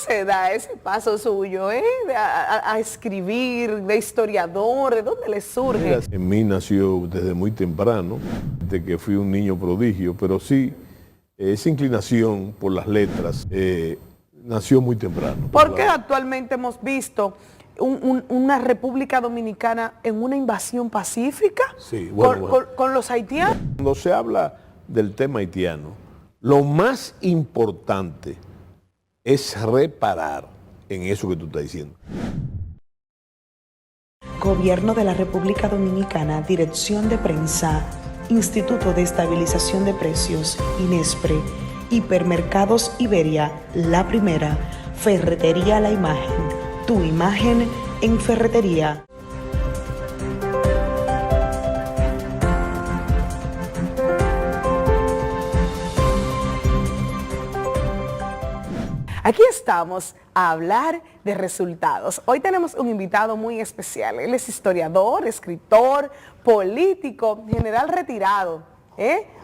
se da ese paso suyo, a escribir, de historiador? ¿De dónde le surge? Mira, en mí nació desde muy temprano, de que fui un niño prodigio, pero sí, esa inclinación por las letras nació muy temprano. Porque actualmente hemos visto una República Dominicana en una invasión pacífica Sí, bueno, con los haitianos. Cuando se habla del tema haitiano, lo más importante es reparar en eso que tú estás diciendo. Gobierno de la República Dominicana, Dirección de Prensa, Instituto de Estabilización de Precios, INESPRE, Hipermercados Iberia, La Primera, Ferretería La Imagen, tu imagen en ferretería. Aquí estamos a hablar de resultados. Hoy tenemos un invitado muy especial. Él es historiador, escritor, político, general retirado.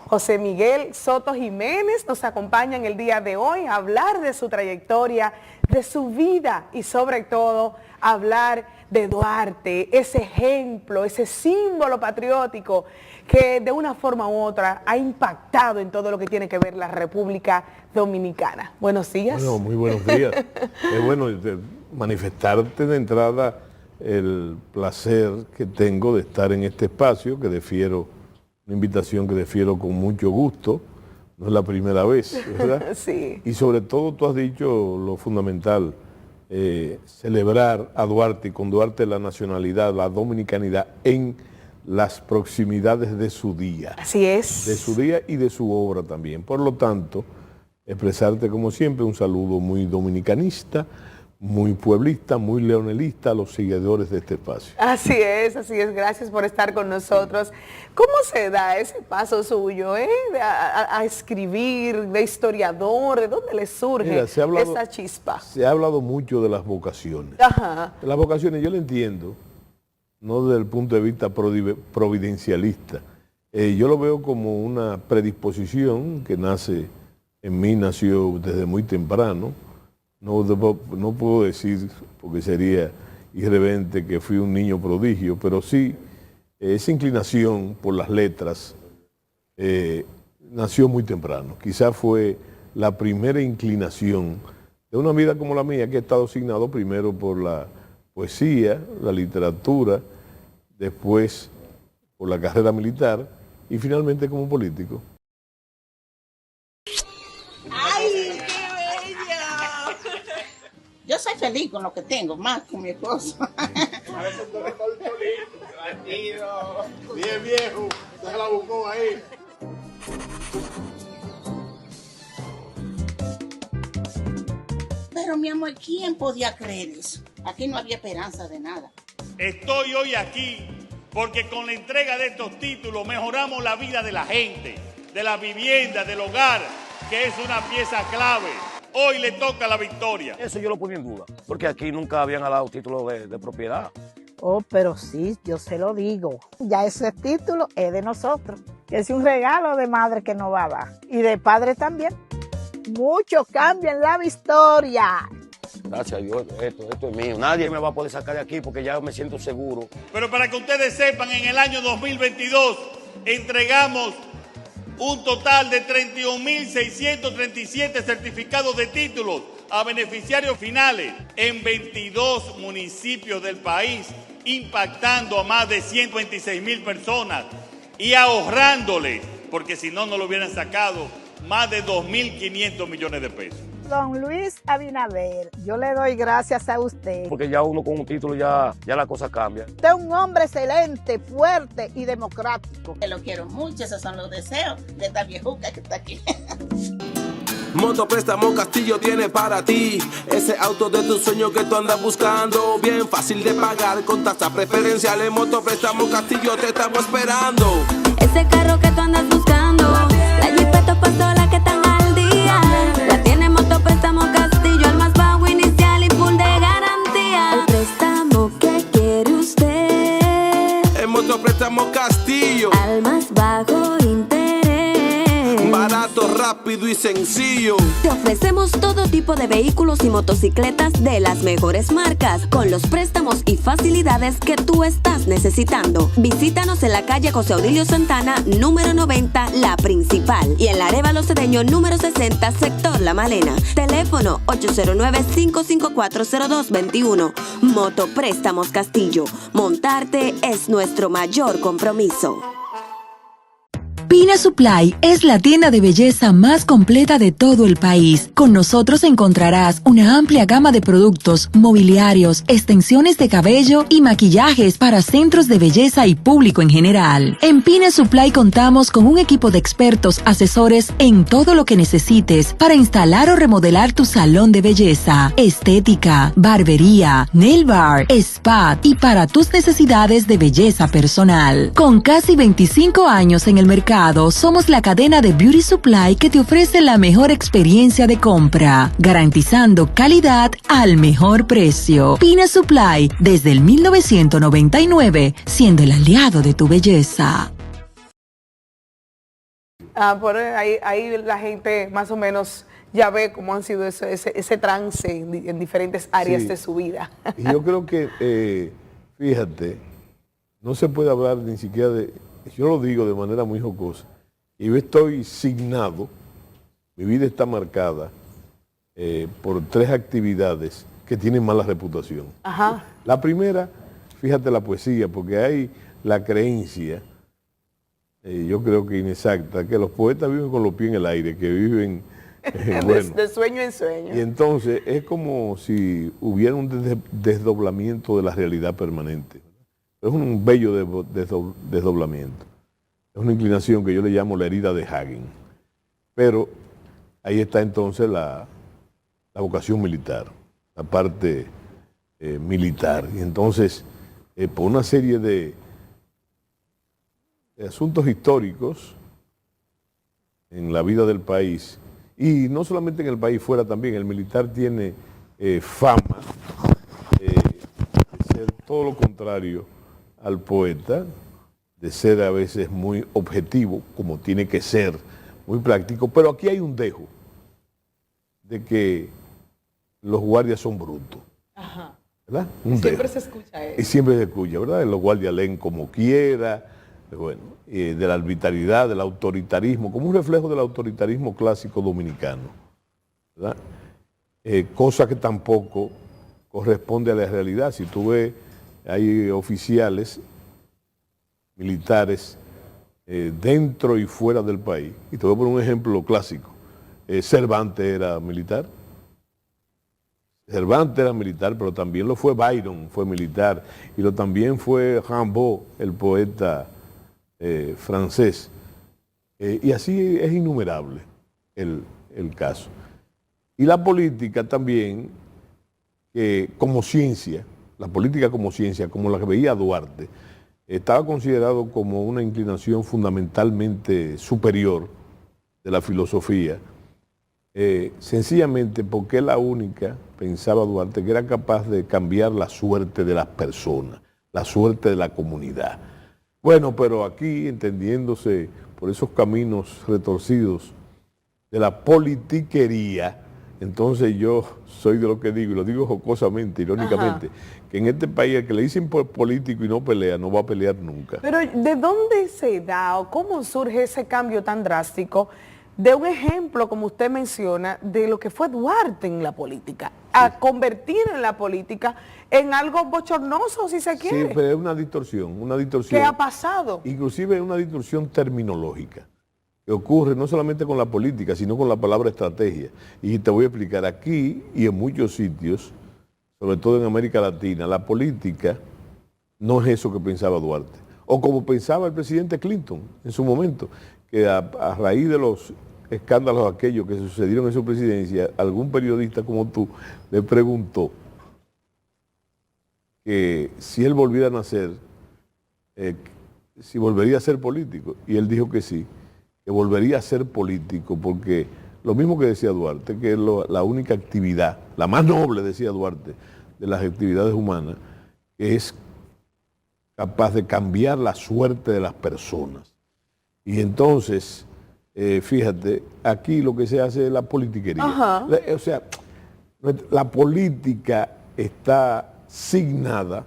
José Miguel Soto Jiménez nos acompaña en el día de hoy a hablar de su trayectoria, de su vida y sobre todo hablar de Duarte, ese ejemplo, ese símbolo patriótico que de una forma u otra ha impactado en todo lo que tiene que ver la República Dominicana. Buenos días. Bueno, muy buenos días. Es bueno manifestarte de entrada el placer que tengo de estar en este espacio, que defiero, una invitación que defiero con mucho gusto. No es la primera vez, ¿verdad? Sí. Y sobre todo tú has dicho lo fundamental, celebrar a Duarte y con Duarte la nacionalidad, la dominicanidad en las proximidades de su día. Así es. De su día y de su obra también. Por lo tanto, expresarte como siempre un saludo muy dominicanista, muy pueblista, muy leonelista a los seguidores de este espacio. Así es, así es. Gracias por estar con nosotros. ¿Cómo se da ese paso suyo, a escribir, de historiador? ¿De dónde le surge esa chispa? Se ha hablado mucho de las vocaciones. Ajá. Las vocaciones yo lo entiendo, no desde el punto de vista providencialista. Yo lo veo como una predisposición que nace, en mí nació desde muy temprano. No puedo decir, porque sería irreverente, que fui un niño prodigio, pero sí, esa inclinación por las letras nació muy temprano. Quizás fue la primera inclinación de una vida como la mía, que ha estado asignado primero por la poesía, la literatura, después por la carrera militar y finalmente como político. ¡Ay, qué bello! Yo soy feliz con lo que tengo, más con mi esposo. Bien viejo, se la buscó ahí. Pero mi amor, ¿quién podía creer eso? Aquí no había esperanza de nada. Estoy hoy aquí porque con la entrega de estos títulos mejoramos la vida de la gente, de la vivienda, del hogar, que es una pieza clave. Hoy le toca la victoria. Eso yo lo ponía en duda, porque aquí nunca habían dado título de propiedad. Oh, pero sí, yo se lo digo. Ya ese título es de nosotros. Es un regalo de madre que nos va a dar. Y de padre también. Mucho cambio en la historia. Gracias a Dios, esto es mío. Nadie me va a poder sacar de aquí porque ya me siento seguro. Pero para que ustedes sepan, en el año 2022 entregamos un total de 31.637 certificados de títulos a beneficiarios finales en 22 municipios del país, impactando a más de 126.000 personas y ahorrándole, porque si no, no lo hubieran sacado, más de 2.500 millones de pesos. Don Luis Abinader, yo le doy gracias a usted. Porque ya uno con un título ya la cosa cambia. Usted es un hombre excelente, fuerte y democrático. Que lo quiero mucho, esos son los deseos de esta viejuca que está aquí. Motopréstamo Castillo tiene para ti ese auto de tu sueño que tú andas buscando. Bien fácil de pagar con tasas preferenciales. Motopréstamo Castillo te estamos esperando. Ese carro que tú andas buscando, la Jeepeta Pasola que están al día, la tiene Motopréstamo Castillo, el más bajo inicial y full de garantía. El préstamo que quiere usted, En Motopréstamo Castillo, al más bajo interés, barato, rápido rápido y sencillo. Te ofrecemos todo tipo de vehículos y motocicletas de las mejores marcas, con los préstamos y facilidades que tú estás necesitando. Visítanos en la calle José Audilio Santana, número 90, La Principal, y en la Arévalo Cedeño, número 60, sector La Malena. Teléfono 809-554-0221. Motopréstamos Castillo. Montarte es nuestro mayor compromiso. Pina Supply es la tienda de belleza más completa de todo el país. Con nosotros encontrarás una amplia gama de productos, mobiliarios, extensiones de cabello y maquillajes para centros de belleza y público en general. En Pina Supply contamos con un equipo de expertos asesores en todo lo que necesites para instalar o remodelar tu salón de belleza, estética, barbería, nail bar, spa y para tus necesidades de belleza personal. Con casi 25 años en el mercado, somos la cadena de Beauty Supply que te ofrece la mejor experiencia de compra, garantizando calidad al mejor precio. Pina Supply, desde el 1999, siendo el aliado de tu belleza. Por ahí la gente más o menos ya ve cómo han sido ese trance en diferentes áreas de su vida. Y yo creo que, fíjate, no se puede hablar ni siquiera de... Yo lo digo de manera muy jocosa. Y yo estoy signado, mi vida está marcada por 3 actividades que tienen mala reputación. Ajá. La primera, fíjate la poesía, porque hay la creencia, yo creo que inexacta, que los poetas viven con los pies en el aire, que viven... bueno, de sueño en sueño. Y entonces es como si hubiera un desdoblamiento de la realidad permanente. Es un bello desdoblamiento. Es una inclinación que yo le llamo la herida de Hagen. Pero ahí está entonces la vocación militar, la parte militar. Y entonces, por una serie de asuntos históricos en la vida del país, y no solamente en el país, fuera también, el militar tiene fama de ser todo lo contrario al poeta, de ser a veces muy objetivo, como tiene que ser, muy práctico, pero aquí hay un dejo de que los guardias son brutos. Ajá. ¿Verdad? Siempre se escucha eso. Y siempre se escucha, ¿verdad? Los guardias leen como quiera, bueno, de la arbitrariedad, del autoritarismo, como un reflejo del autoritarismo clásico dominicano, ¿verdad? Cosa que tampoco corresponde a la realidad. Si tú ves, hay oficiales militares dentro y fuera del país. Y te voy a poner un ejemplo clásico. Cervantes era militar. Cervantes era militar, pero también lo fue Byron, fue militar. Y lo también fue Rimbaud, el poeta francés. Y así es innumerable el caso. Y la política también, como ciencia, la política como ciencia, como la que veía Duarte, estaba considerado como una inclinación fundamentalmente superior de la filosofía, sencillamente porque es la única, pensaba Duarte, que era capaz de cambiar la suerte de las personas, la suerte de la comunidad. Bueno, pero aquí, entendiéndose por esos caminos retorcidos de la politiquería, entonces yo soy de lo que digo, y lo digo jocosamente, irónicamente, que en este país el que le dicen político y no pelea, no va a pelear nunca. Pero ¿de dónde se da o cómo surge ese cambio tan drástico de un ejemplo, como usted menciona, de lo que fue Duarte en la política, a convertir en la política en algo bochornoso, si se quiere? Sí, pero es una distorsión. ¿Qué ha pasado? Inclusive es una distorsión terminológica, que ocurre no solamente con la política, sino con la palabra estrategia. Y te voy a explicar, aquí y en muchos sitios, sobre todo en América Latina, la política no es eso que pensaba Duarte. O como pensaba el presidente Clinton en su momento, que a raíz de los escándalos aquellos que sucedieron en su presidencia, algún periodista como tú le preguntó que si él volviera a nacer, si volvería a ser político. Y él dijo que sí, que volvería a ser político, porque lo mismo que decía Duarte, que es la única actividad, la más noble, decía Duarte, de las actividades humanas, que es capaz de cambiar la suerte de las personas. Y entonces, fíjate, aquí lo que se hace es la politiquería. Ajá. O sea, la política está signada,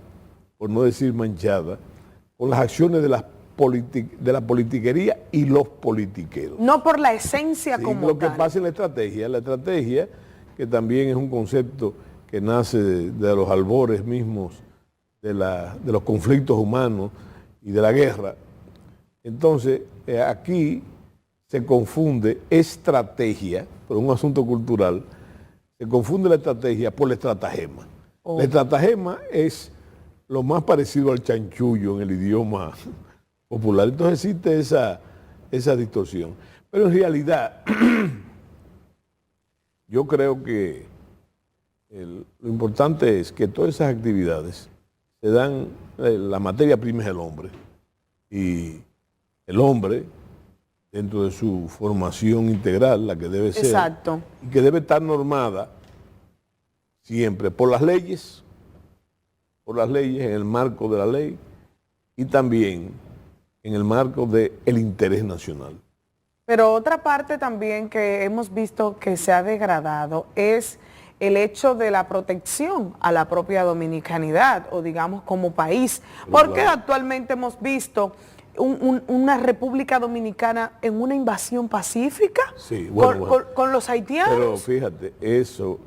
por no decir manchada, por las acciones de la politiquería y los politiqueros. No por la esencia Sí, como lo que tal. pasa en la estrategia, que también es un concepto que nace de los albores mismos de los conflictos humanos y de la guerra. Entonces, aquí se confunde estrategia, por un asunto cultural, se confunde la estrategia por la estratagema. Oh. La estratagema es lo más parecido al chanchullo en el idioma popular. Entonces existe esa distorsión. Pero en realidad, yo creo que lo importante es que todas esas actividades se dan, la materia prima es el hombre. Y el hombre, dentro de su formación integral, la que debe ser, Exacto. y que debe estar normada siempre por las leyes, en el marco de la ley y también en el marco del interés nacional. Pero otra parte también que hemos visto que se ha degradado es el hecho de la protección a la propia dominicanidad o digamos como país. Porque claro, actualmente hemos visto una República Dominicana en una invasión pacífica Sí, bueno. con los haitianos. Pero fíjate, eso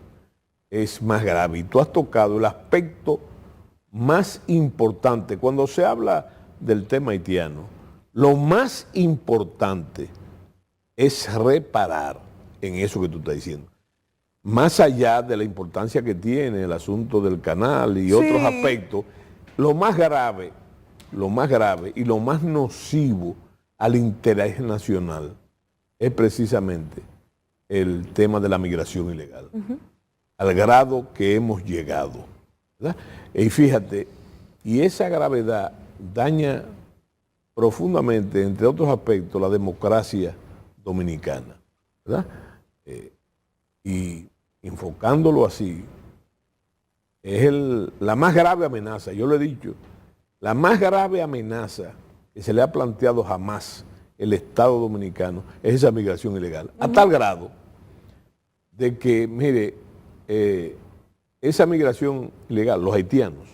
es más grave. Y tú has tocado el aspecto más importante. Cuando se habla del tema haitiano, lo más importante es reparar en eso que tú estás diciendo. Más allá de la importancia que tiene el asunto del canal y otros aspectos, lo más grave y lo más nocivo al interés nacional es precisamente el tema de la migración ilegal, al grado que hemos llegado, ¿verdad? Y fíjate, y esa gravedad daña profundamente, entre otros aspectos, la democracia dominicana, ¿verdad? Y enfocándolo así, es la más grave amenaza, yo lo he dicho, la más grave amenaza que se le ha planteado jamás el Estado dominicano es esa migración ilegal, a tal grado de que, mire, esa migración ilegal, los haitianos,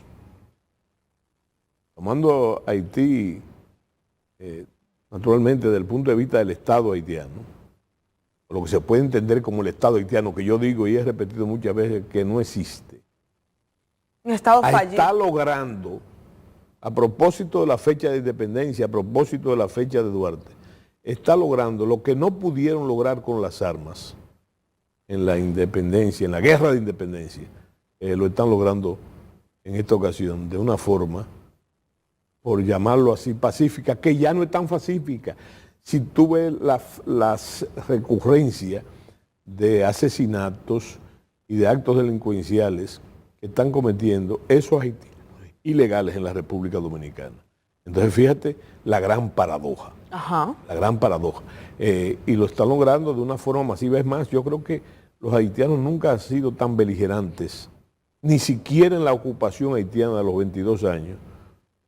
tomando Haití, naturalmente desde el punto de vista del Estado haitiano, lo que se puede entender como el Estado haitiano, que yo digo y he repetido muchas veces que no existe, Un Estado está fallido. logrando, a propósito de la fecha de independencia, a propósito de la fecha de Duarte, está logrando lo que no pudieron lograr con las armas en la independencia, en la guerra de independencia, lo están logrando en esta ocasión de una forma, por llamarlo así, pacífica, que ya no es tan pacífica. Si tú ves las recurrencias de asesinatos y de actos delincuenciales que están cometiendo esos haitianos ilegales en la República Dominicana. Entonces fíjate la gran paradoja. Ajá. La gran paradoja. Y lo están logrando de una forma masiva. Es más, yo creo que los haitianos nunca han sido tan beligerantes, ni siquiera en la ocupación haitiana de los 22 años,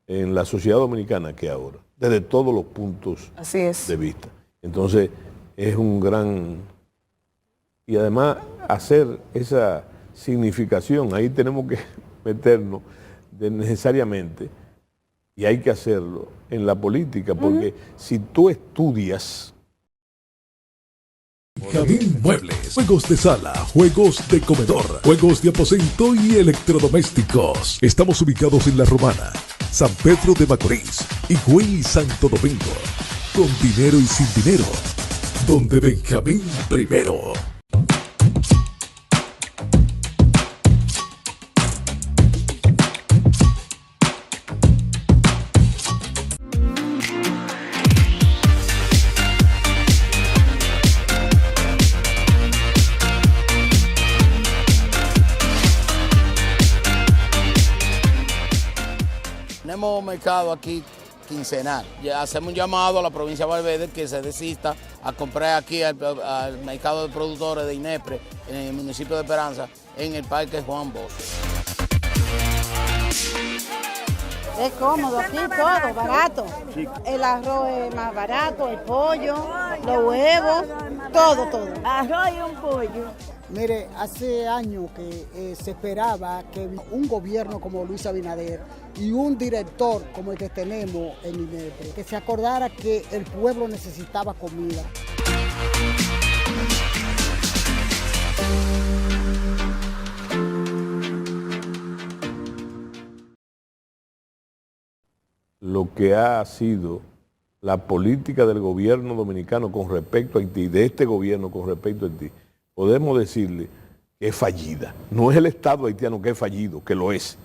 en la sociedad dominicana que ahora, desde todos los puntos Así es. de vista. Entonces, es un gran... Y además, hacer esa significación, ahí tenemos que meternos necesariamente, y hay que hacerlo en la política, porque si tú estudias... Benjamín Muebles, juegos de sala, juegos de comedor, juegos de aposento y electrodomésticos. Estamos ubicados en La Romana, San Pedro de Macorís, Higüey y Santo Domingo. Con dinero y sin dinero, donde Benjamín primero. Tenemos mercado aquí quincenal. Ya hacemos un llamado a la provincia de Valverde que se desista a comprar aquí al mercado de productores de INEPRE en el municipio de Esperanza, en el Parque Juan Bosch. Es cómodo aquí, todo, barato. El arroz es más barato, el pollo, los huevos, todo. Arroz y un pollo. Mire, hace años que se esperaba que un gobierno como Luis Abinader y un director como el que tenemos en INEPRE, que se acordara que el pueblo necesitaba comida. Lo que ha sido la política del gobierno dominicano con respecto a Haití, de este gobierno con respecto a Haití, podemos decirle que es fallida. No es el Estado haitiano que es fallido, que lo es.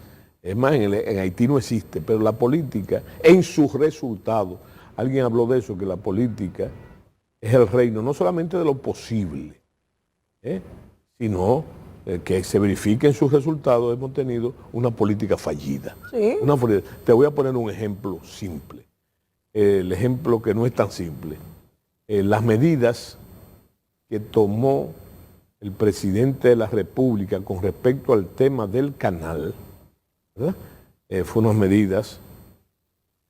Es más, en Haití no existe, pero la política, en sus resultados, alguien habló de eso, que la política es el reino, no solamente de lo posible, sino que se verifique en sus resultados. Hemos tenido una política fallida. Sí. Te voy a poner un ejemplo simple, el ejemplo que no es tan simple. Las medidas que tomó el presidente de la República con respecto al tema del canal, ¿verdad? Fue unas medidas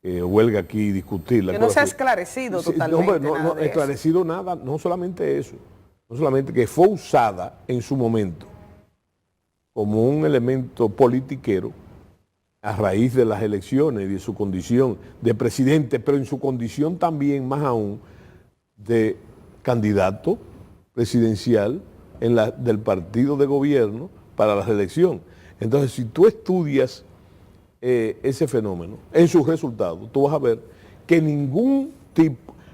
que huelga aquí discutirla. Que no se ha esclarecido totalmente. No esclarecido nada, no solamente eso, no solamente que fue usada en su momento como un elemento politiquero a raíz de las elecciones y de su condición de presidente, pero en su condición también, más aún, de candidato presidencial del partido de gobierno para la reelección. Entonces, si tú estudias ese fenómeno en sus resultados, tú vas a ver que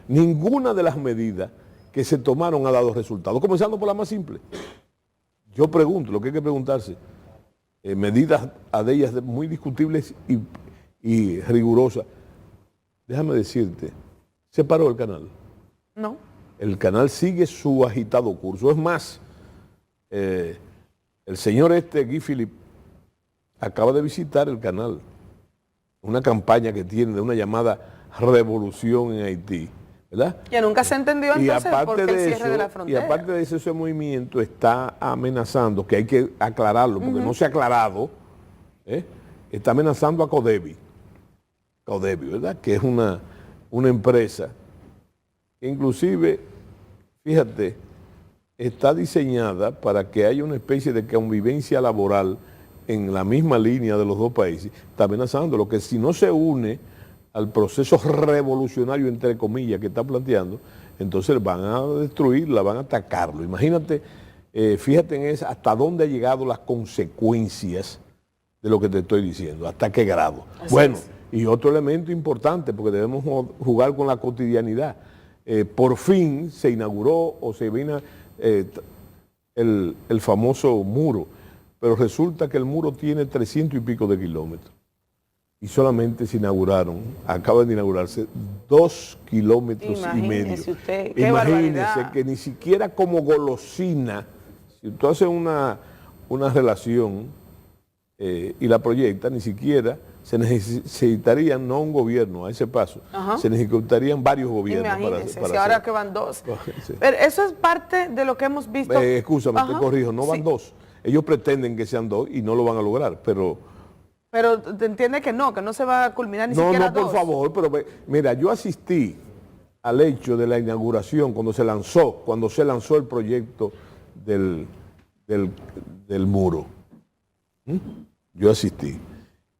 ninguna de las medidas que se tomaron ha dado resultados, comenzando por la más simple. Yo pregunto, lo que hay que preguntarse, medidas de ellas muy discutibles y rigurosas. Déjame decirte, ¿se paró el canal? No. El canal sigue su agitado curso. Es más, el señor Guy Philippe acaba de visitar el canal, una campaña que tiene de una llamada revolución en Haití, ¿verdad? Que nunca se entendió entonces por qué el cierre de la frontera. Y aparte de eso, ese movimiento está amenazando, que hay que aclararlo, porque no se ha aclarado, está amenazando a Codevi, ¿verdad? Que es una empresa que inclusive, fíjate, está diseñada para que haya una especie de convivencia laboral en la misma línea de los dos países. Está amenazando, lo que si no se une al proceso revolucionario, entre comillas, que está planteando, entonces van a destruirla, van a atacarlo. Imagínate, fíjate en eso, hasta dónde han llegado las consecuencias de lo que te estoy diciendo, hasta qué grado. Así bueno, es. Y otro elemento importante, porque debemos jugar con la cotidianidad. Por fin se inauguró o se vino el famoso muro, pero resulta que el muro tiene 300 y pico de kilómetros. Y solamente se inauguraron, acaba de inaugurarse 2 kilómetros y medio. Usted, imagínese que ni siquiera como golosina, si usted hace una relación y la proyecta, ni siquiera se necesitarían, no un gobierno a ese paso, se necesitarían varios gobiernos. Imagínese, para si ahora que van 2. Sí. Pero eso es parte de lo que hemos visto. Escúchame, te corrijo, no van 2. Ellos pretenden que sean 2 y no lo van a lograr, Pero te entiende que no se va a culminar ni siquiera 2. No, por favor, pero mira, yo asistí al hecho de la inauguración cuando se lanzó el proyecto del muro. Yo asistí.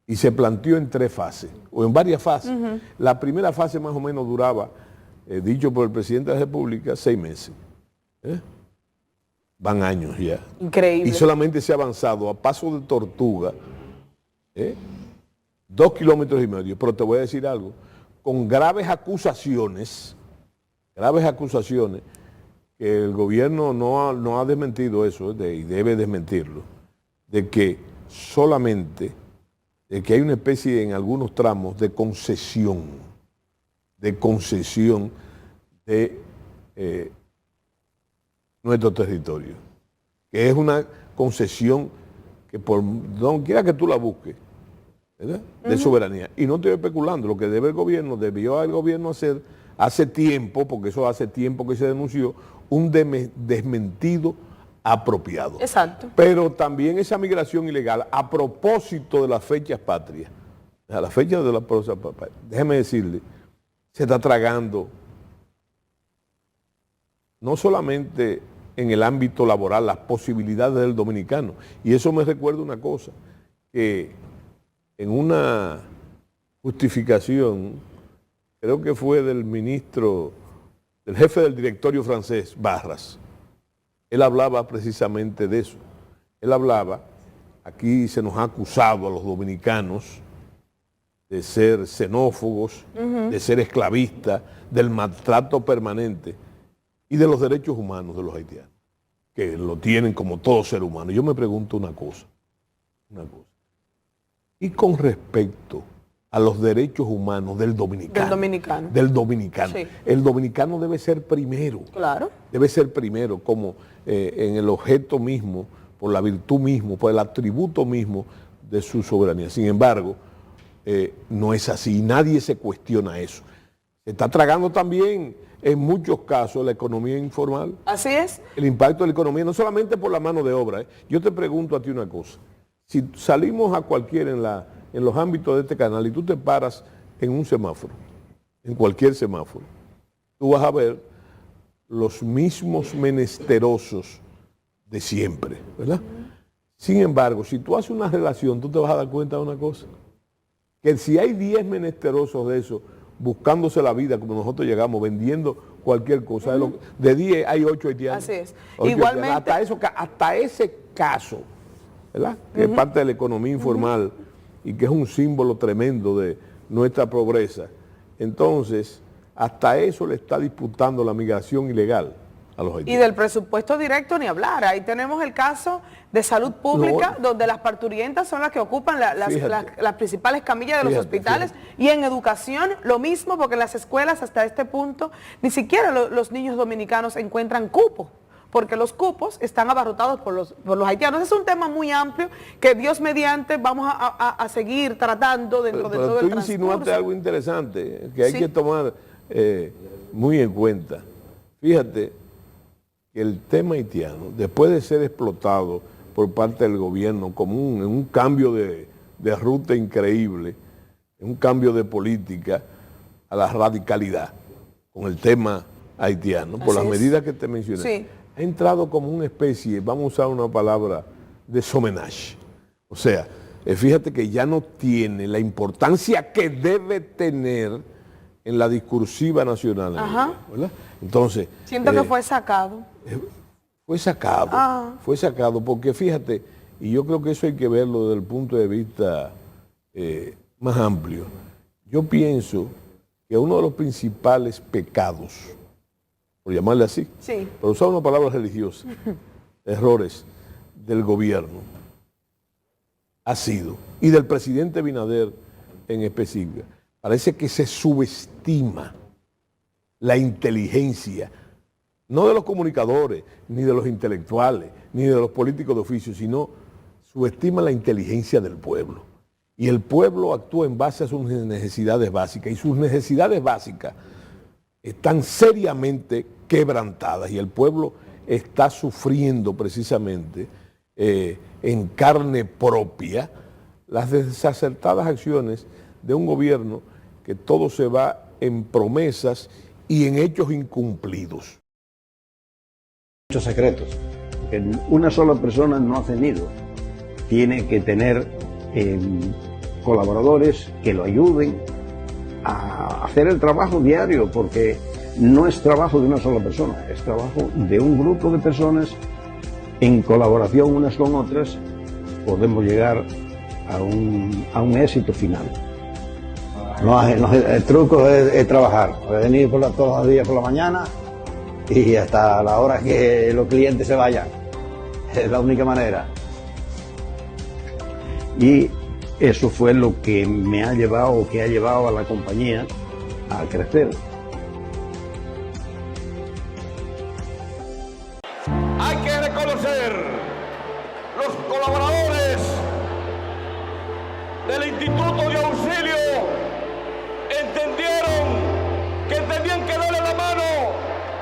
Y se planteó en 3 fases, o en varias fases. La primera fase más o menos duraba, dicho por el presidente de la República, 6 meses. Van años ya. Increíble. Y solamente se ha avanzado a paso de tortuga, 2 kilómetros y medio. Pero te voy a decir algo, con graves acusaciones, que el gobierno no ha desmentido eso, y debe desmentirlo, de que solamente, de que hay una especie en algunos tramos de concesión de nuestro territorio, que es una concesión que por donde quiera que tú la busques, ¿verdad? De soberanía. Y no estoy especulando, lo que debió el gobierno hacer hace tiempo, porque eso hace tiempo que se denunció, un desmentido apropiado. Exacto. Pero también esa migración ilegal, a propósito de las fechas patrias, a la fecha de la próxima, déjeme decirle, se está tragando no solamente en el ámbito laboral las posibilidades del dominicano. Y eso me recuerda una cosa, que en una justificación, creo que fue del jefe del directorio francés, Barras, él hablaba precisamente de eso. Él hablaba, aquí se nos ha acusado a los dominicanos de ser xenófobos, de ser esclavistas, del maltrato permanente y de los derechos humanos de los haitianos, que lo tienen como todo ser humano. Yo me pregunto una cosa. Y con respecto a los derechos humanos del dominicano. Sí. El dominicano debe ser primero. Claro. Debe ser primero, como en el objeto mismo, por la virtud mismo, por el atributo mismo de su soberanía. Sin embargo, no es así. Nadie se cuestiona eso. Se está tragando también, en muchos casos, la economía informal. Así es. El impacto de la economía, no solamente por la mano de obra. Yo te pregunto a ti una cosa. Si salimos a cualquiera en los ámbitos de este canal y tú te paras en un semáforo, en cualquier semáforo, tú vas a ver los mismos menesterosos de siempre, ¿verdad? Sin embargo, si tú haces una relación, tú te vas a dar cuenta de una cosa, que si hay 10 menesterosos de esos, buscándose la vida como nosotros llegamos, vendiendo cualquier cosa, de 10 hay 8 haitianos. Así es. 8 Igualmente. hasta ese caso, ¿verdad? Que es parte de la economía informal y que es un símbolo tremendo de nuestra pobreza. Entonces, hasta eso le está disputando la migración ilegal a los haitianos. Y del presupuesto directo ni hablar. Ahí tenemos el caso de salud pública, donde las parturientas son las que ocupan las principales camillas de los hospitales. Y en educación lo mismo, porque en las escuelas hasta este punto ni siquiera los niños dominicanos encuentran cupo, porque los cupos están abarrotados por los haitianos. Es un tema muy amplio que Dios mediante vamos a seguir tratando dentro de todo el transcurso. Tú insinuaste algo interesante que hay que tomar muy en cuenta. Fíjate que el tema haitiano, después de ser explotado por parte del gobierno como un cambio de ruta increíble, un cambio de política a la radicalidad con el tema haitiano, por las medidas que te mencioné, sí, ha entrado como una especie, vamos a usar una palabra, de somenage. O sea, fíjate que ya no tiene la importancia que debe tener en la discursiva nacional. ¿Verdad? Entonces, siento que fue sacado. Fue sacado porque fíjate, y yo creo que eso hay que verlo desde el punto de vista más amplio. Yo pienso que uno de los principales pecados, por llamarle así, por usar una palabra religiosa, errores del gobierno, ha sido, y del presidente Abinader en específico, parece que se subestima la inteligencia, no de los comunicadores, ni de los intelectuales, ni de los políticos de oficio, sino subestima la inteligencia del pueblo. Y el pueblo actúa en base a sus necesidades básicas, y sus necesidades básicas están seriamente quebrantadas, y el pueblo está sufriendo precisamente en carne propia las desacertadas acciones de un gobierno que todo se va en promesas y en hechos incumplidos. Muchos secretos, que una sola persona no hace nido, tiene que tener colaboradores que lo ayuden a hacer el trabajo diario, porque no es trabajo de una sola persona, es trabajo de un grupo de personas en colaboración unas con otras. Podemos llegar a un éxito final. El truco es trabajar, venir todos los días por la mañana y hasta la hora que los clientes se vayan. Es la única manera. Y eso fue lo que me ha llevado, o que ha llevado a la compañía a crecer. Hay que reconocer los colaboradores del Instituto de Auxilio que tenían que darle la mano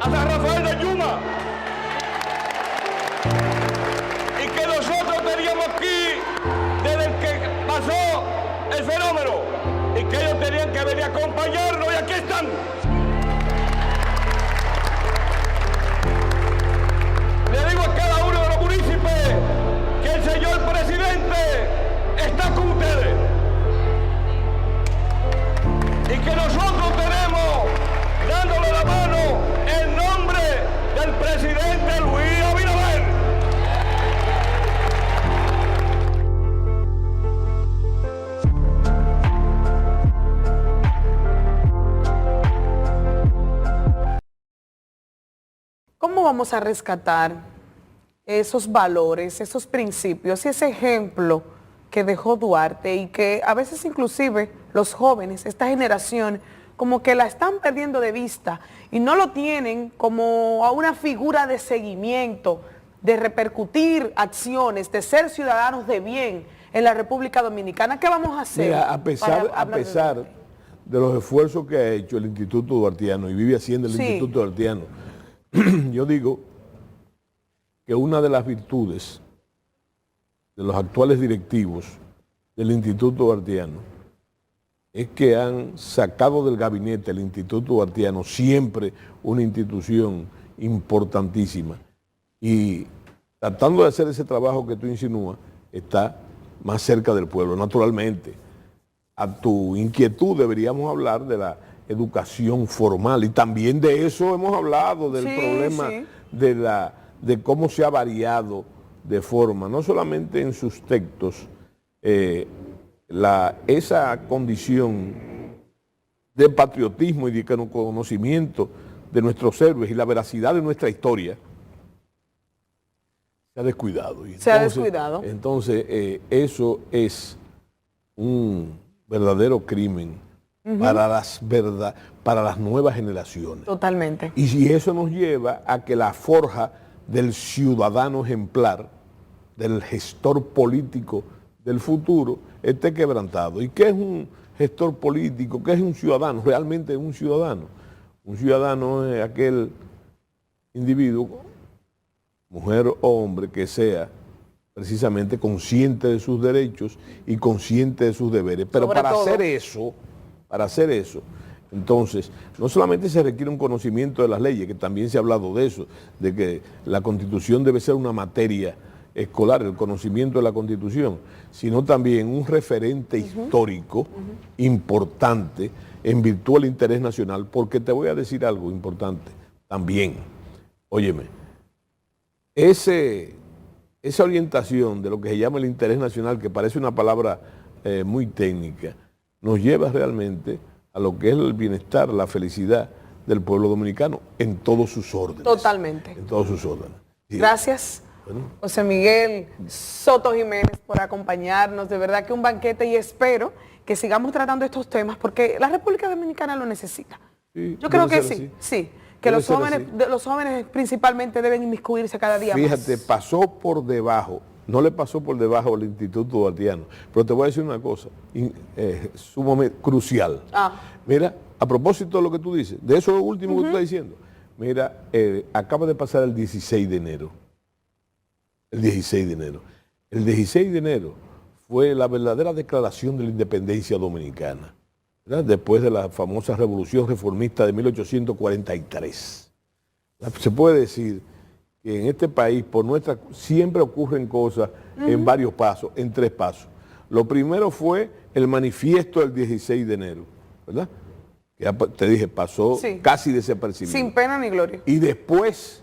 a San Rafael de Yuma, y que nosotros teníamos aquí desde que pasó el fenómeno. Durán. Le digo a cada uno de los municipios que el señor presidente está con ustedes y que nosotros tenemos dándole la mano en nombre del presidente Luis Abinader. ¿Cómo vamos a rescatar esos valores, esos principios y ese ejemplo que dejó Duarte y que a veces inclusive los jóvenes, esta generación, como que la están perdiendo de vista y no lo tienen como a una figura de seguimiento, de repercutir acciones, de ser ciudadanos de bien en la República Dominicana? ¿Qué vamos a hacer? Mira, a pesar de los esfuerzos que ha hecho el Instituto Duartiano y vive haciendo el Instituto Duartiano, yo digo que una de las virtudes de los actuales directivos del Instituto Duartiano es que han sacado del gabinete el Instituto Duartiano, siempre una institución importantísima, y tratando de hacer ese trabajo que tú insinúas, está más cerca del pueblo. Naturalmente, a tu inquietud deberíamos hablar de la educación formal, y también de eso hemos hablado, del problema de cómo se ha variado de forma, no solamente en sus textos, esa condición de patriotismo y de conocimiento de nuestros héroes y la veracidad de nuestra historia se ha descuidado. Entonces, eso es un verdadero crimen para las nuevas generaciones. Totalmente. Y si eso nos lleva a que la forja del ciudadano ejemplar, del gestor político del futuro, esté quebrantado. ¿Y qué es un gestor político? ¿Qué es un ciudadano? Realmente es un ciudadano. Un ciudadano es aquel individuo, mujer o hombre, que sea precisamente consciente de sus derechos y consciente de sus deberes. Pero para hacer eso, entonces, no solamente se requiere un conocimiento de las leyes, que también se ha hablado de eso, de que la Constitución debe ser una materia escolar, el conocimiento de la Constitución, sino también un referente histórico importante en virtud del interés nacional, porque te voy a decir algo importante también. Óyeme, esa orientación de lo que se llama el interés nacional, que parece una palabra muy técnica, nos lleva realmente a lo que es el bienestar, la felicidad del pueblo dominicano en todos sus órdenes. Totalmente. En todos sus órdenes. Sí. Gracias, José Miguel Soto Jiménez, por acompañarnos. De verdad que un banquete, y espero que sigamos tratando estos temas porque la República Dominicana lo necesita. Sí, yo creo que sí, que los jóvenes principalmente deben inmiscuirse cada día más. Fíjate, pasó por debajo, no le pasó por debajo al Instituto Duartiano, pero te voy a decir una cosa, sumamente crucial. Mira, a propósito de lo que tú dices, de eso último que tú estás diciendo, mira, acaba de pasar el 16 de enero. El 16 de enero. El 16 de enero fue la verdadera declaración de la independencia dominicana, ¿verdad? Después de la famosa revolución reformista de 1843. Se puede decir que en este país, siempre ocurren cosas en varios pasos, en 3 pasos. Lo primero fue el manifiesto del 16 de enero, ¿verdad? Que ya te dije, pasó casi desapercibido. Sin pena ni gloria. Y después,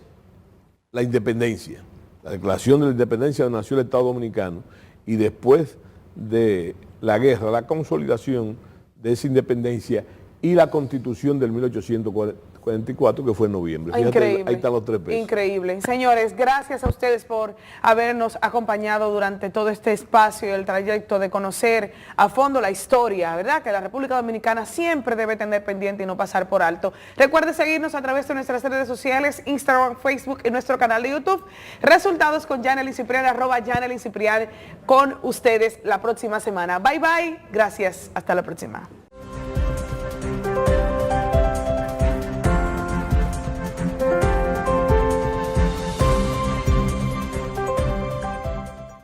la independencia. La declaración de la independencia donde nació el Estado Dominicano, y después de la guerra, la consolidación de esa independencia y la Constitución del 1844, que fue en noviembre. Fíjate, increíble. Ahí están los 3 pesos. Increíble. Señores, gracias a ustedes por habernos acompañado durante todo este espacio y el trayecto de conocer a fondo la historia, ¿verdad? Que la República Dominicana siempre debe tener pendiente y no pasar por alto. Recuerde seguirnos a través de nuestras redes sociales, Instagram, Facebook y nuestro canal de YouTube. Resultados con Yanely Ciprián, @Yanely Ciprián, con ustedes la próxima semana. Bye, bye. Gracias. Hasta la próxima.